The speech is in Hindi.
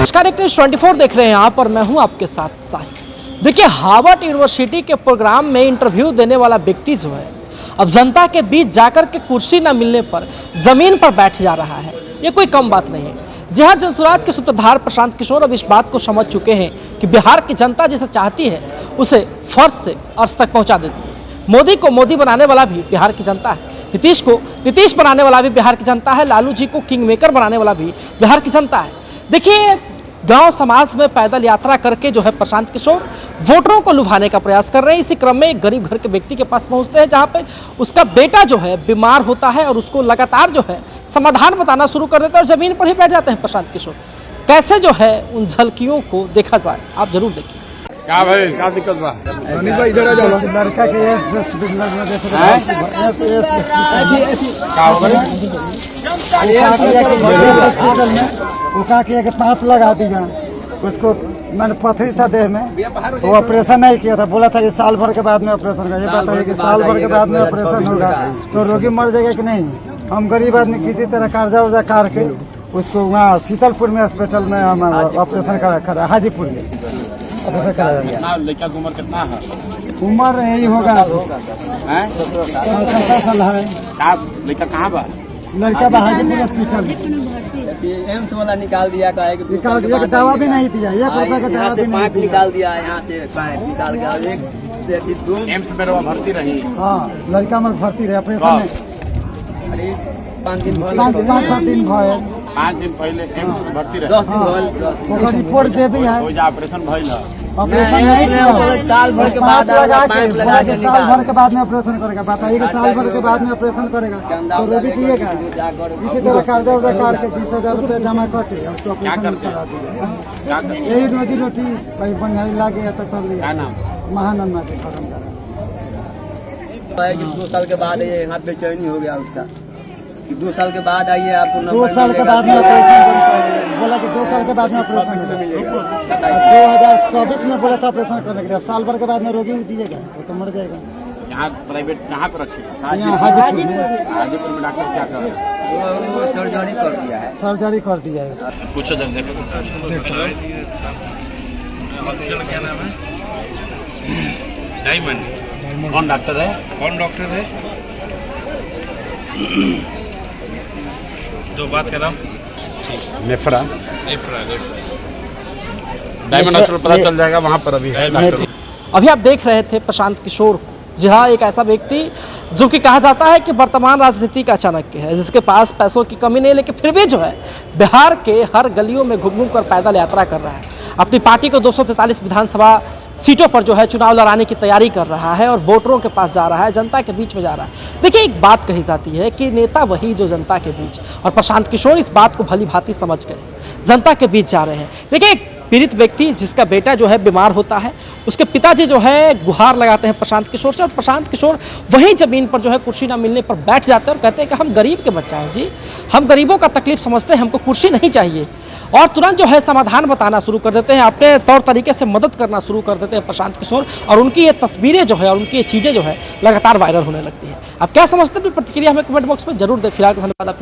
नमस्कार, एक 24 देख रहे हैं यहाँ पर मैं हूँ आपके साथ साहिल। देखिए, हार्वर्ड यूनिवर्सिटी के प्रोग्राम में इंटरव्यू देने वाला व्यक्ति जो है अब जनता के बीच जाकर के कुर्सी न मिलने पर जमीन पर बैठ जा रहा है। ये कोई कम बात नहीं है। जहाँ जनसुराज के सूत्रधार प्रशांत किशोर अब इस बात को समझ चुके हैं कि बिहार की जनता जिसे चाहती है उसे फर्श से अर्श तक पहुँचा देती है। मोदी को मोदी बनाने वाला भी बिहार की जनता है, नीतीश को नीतीश बनाने वाला भी बिहार की जनता है, लालू जी को किंग मेकर बनाने वाला भी बिहार की जनता है। देखिए, गांव समाज में पैदल यात्रा करके जो है प्रशांत किशोर वोटरों को लुभाने का प्रयास कर रहे हैं। इसी क्रम में एक गरीब घर के व्यक्ति के पास पहुंचते हैं जहां पे उसका बेटा जो है बीमार होता है और उसको लगातार जो है समाधान बताना शुरू कर देता है और जमीन पर ही बैठ जाते हैं प्रशांत किशोर। कैसे जो है उन झलकियों को देखा जाए, आप जरूर देखिए। क्या भाई, क्या दिक्कत बा? इधर आ जाओ। लड़का के उठा के पाँच लगा दिया। उसको मैंने पथरी था देह में, वो ऑपरेशन नहीं किया था। बोला था कि साल भर के बाद में ऑपरेशन होगा। ये बताइए कि साल भर के बाद में ऑपरेशन होगा तो रोगी मर जाएगा कि नहीं? हम गरीब आदमी किसी तरह कर्जा वर्जा काट के उसको वहाँ शीतलपुर में हॉस्पिटल में हम ऑपरेशन करा, हाजीपुर में ऑपरेशन करा जाएगा। लड़का की उम्र कितना है? उम्र यही होगा 17 साल है। लड़का कहाँ बा? लड़का हाजीपुर हॉस्पिटल एम्स वाला निकाल दिया निकाल दिया कि दवा भी नहीं दिया। 1 रुपए का दवा भी नहीं दिया। निकाल दिया यहाँ से निकाल के एक दो एम्स में भर्ती रही। हाँ, लड़का में भर्ती रहे ऑपरेशन में। 5 दिन 5-7 दिन भय 5 दिन पहले एम्स में भर्ती रही। 10 दिन ओकर रिपोर्ट दे भी है। ऑपरेशन भइल है। ऑपरेशन नहीं किया। साल भर के बाद लगा के साल भर के बाद में ऑपरेशन करेगा। बताइए कि साल भर के बाद में ऑपरेशन करेगा तो रोगी जिएगा। इसी तरह कर्जा वर्जा काट के 20,000 रुपये जमा करके उसको ऑपरेशन करा दिया। यही रोजी रोटी कहीं बनियारी लागे तो कर लिया। क्या नाम? महानंदा के खत्म करा। 2 साल के बाद ये यहाँ बेचैनी हो गया उसका कि 2 साल के बाद आइए आपको 2 साल के बाद में ऑपरेशन बोला कि 2 साल के बाद में ऑपरेशन मिलेगा। 2024 में बोला था ऑपरेशन करने के लिए। साल भर के बाद में रोगी जिएगा वो तो मर जाएगा। यहाँ प्राइवेट कहाँ पर रखे? यहाँ हाजीपुर में। हाजीपुर में डॉक्टर क्या कर रहे हैं? वो सर्जरी कर दिया है। सर्जरी कर दिया है। पूछो जरा, देखो। हॉस्पिटल क्या नाम है? डायमंड। कौन डॉक्टर है? कौन डॉक्टर है? जो बात कर रहा हूँ नेफ्रा। डायमंड हॉस्पिटल पता चल जाएगा, वहाँ पर अभी है डॉक्टर। अभी आप देख रहे थे प्रशांत किशोर को। जी हाँ, एक ऐसा व्यक्ति जो कि कहा जाता है कि वर्तमान राजनीति का चाणक्य है, जिसके पास पैसों की कमी नहीं, लेकिन फिर भी जो है बिहार के हर गलियों में घूम घूम कर पैदल यात्रा कर रहा है। अपनी पार्टी को 243 विधानसभा सीटों पर जो है चुनाव लड़ाने की तैयारी कर रहा है और वोटरों के पास जा रहा है, जनता के बीच में जा रहा है। देखिए, एक बात कही जाती है कि नेता वही जो जनता के बीच, और प्रशांत किशोर इस बात को भली भांति समझ गए, जनता के बीच जा रहे हैं। देखिए, एक पीड़ित व्यक्ति जिसका बेटा जो है बीमार होता है, उसके पिताजी जो है गुहार लगाते हैं प्रशांत किशोर से और प्रशांत किशोर वहीं जमीन पर जो है कुर्सी ना मिलने पर बैठ जाते हैं और कहते हैं कि हम गरीब के बच्चा हैं जी, हम गरीबों का तकलीफ समझते हैं, हमको कुर्सी नहीं चाहिए। और तुरंत जो है समाधान बताना शुरू कर देते हैं, अपने तौर तरीके से मदद करना शुरू कर देते हैं प्रशांत किशोर, और उनकी ये तस्वीरें जो है और उनकी ये चीज़ें जो है लगातार वायरल होने लगती हैं। आप क्या समझते हैं? प्रतिक्रिया हमें कमेंट बॉक्स में जरूर दें। फिलहाल धन्यवाद, आप